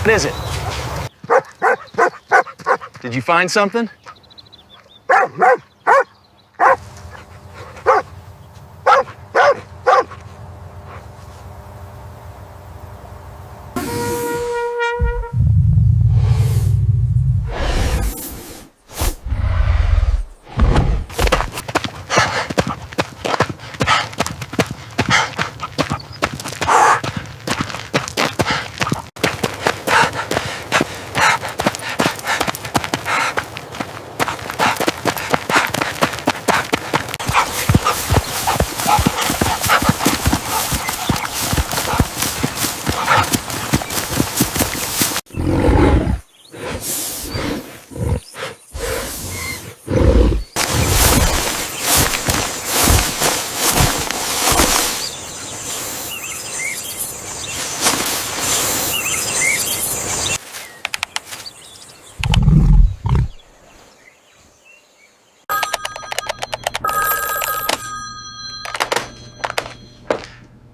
What is it? Did you find something?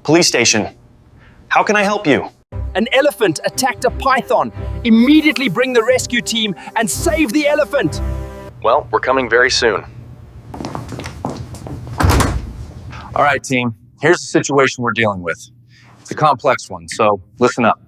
Police station. How can I help you? An elephant attacked a python. Immediately bring the rescue team and save the elephant. Well, we're coming very soon. All right, team. Here's the situation we're dealing with. It's a complex one, so listen up.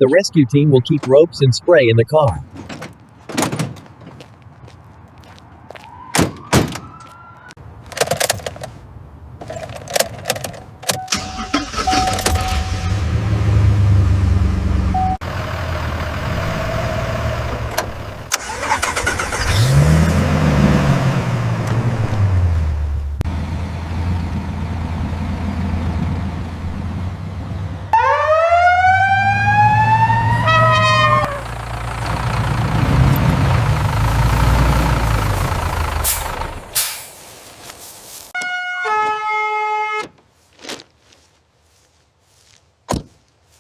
The rescue team will keep ropes and spray in the car.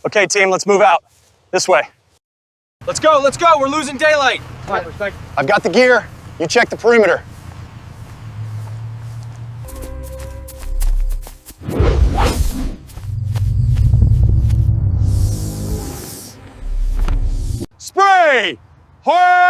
Okay, team, let's move out. This way. Let's go, we're losing daylight. I've got the gear. You check the perimeter. Spray! Hoy!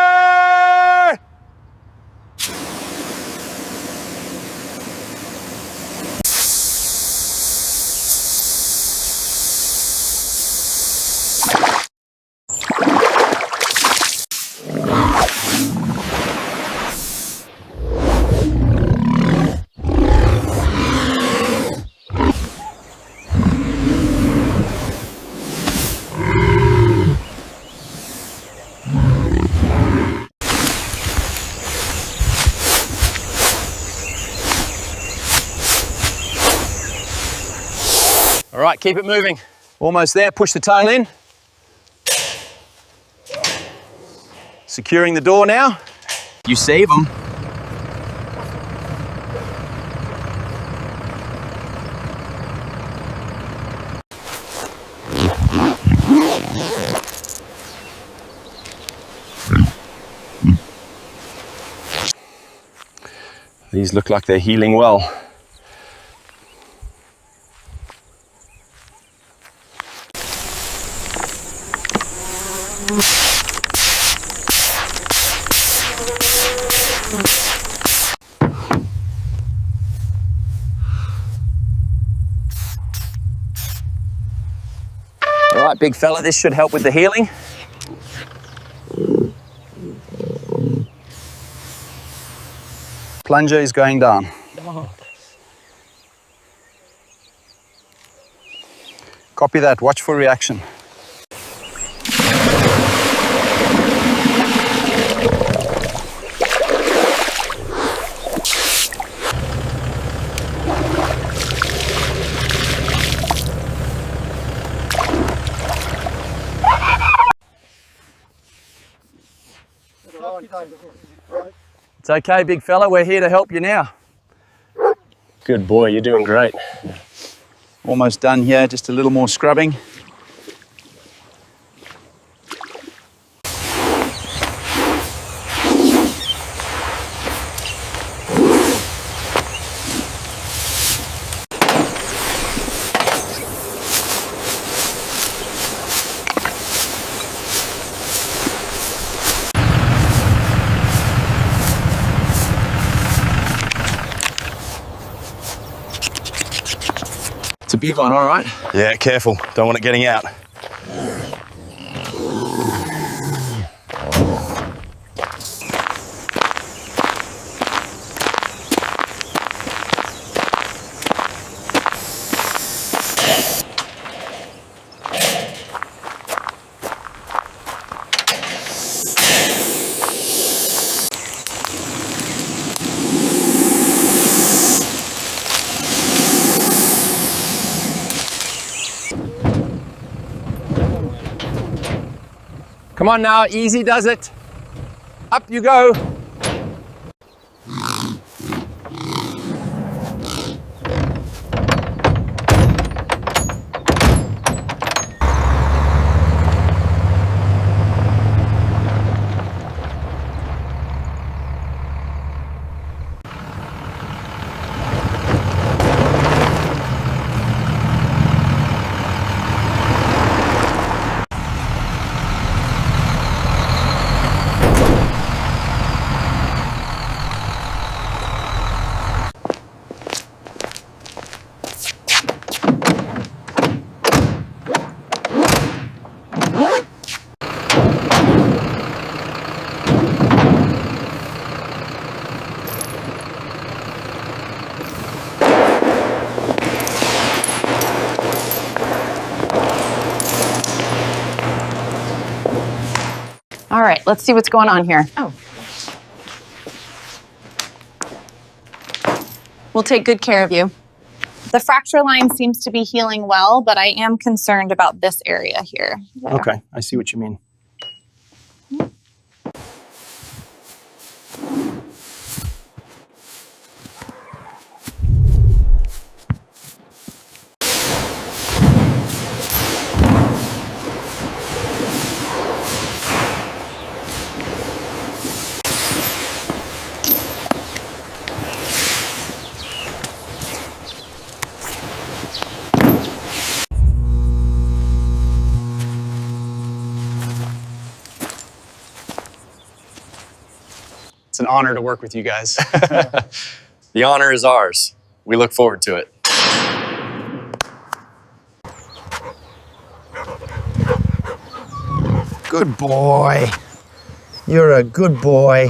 All right, keep it moving. Almost there, push the tail in. Securing the door now. You save them. These look like they're healing well. All right, big fella, this should help with the healing. Plunger is going down. Copy that, watch for reaction. It's okay, big fella, we're here to help you now. Good boy, you're doing great. Almost done here, just a little more scrubbing. It's a big one, all right? Yeah, careful. Don't want it getting out. Come on now, easy does it. Up you go. All right, let's see what's going on here. Oh. We'll take good care of you. The fracture line seems to be healing well, but I am concerned about this area here. Okay, I see what you mean. It's an honor to work with you guys. The honor is ours. We look forward to it. Good boy. You're a good boy.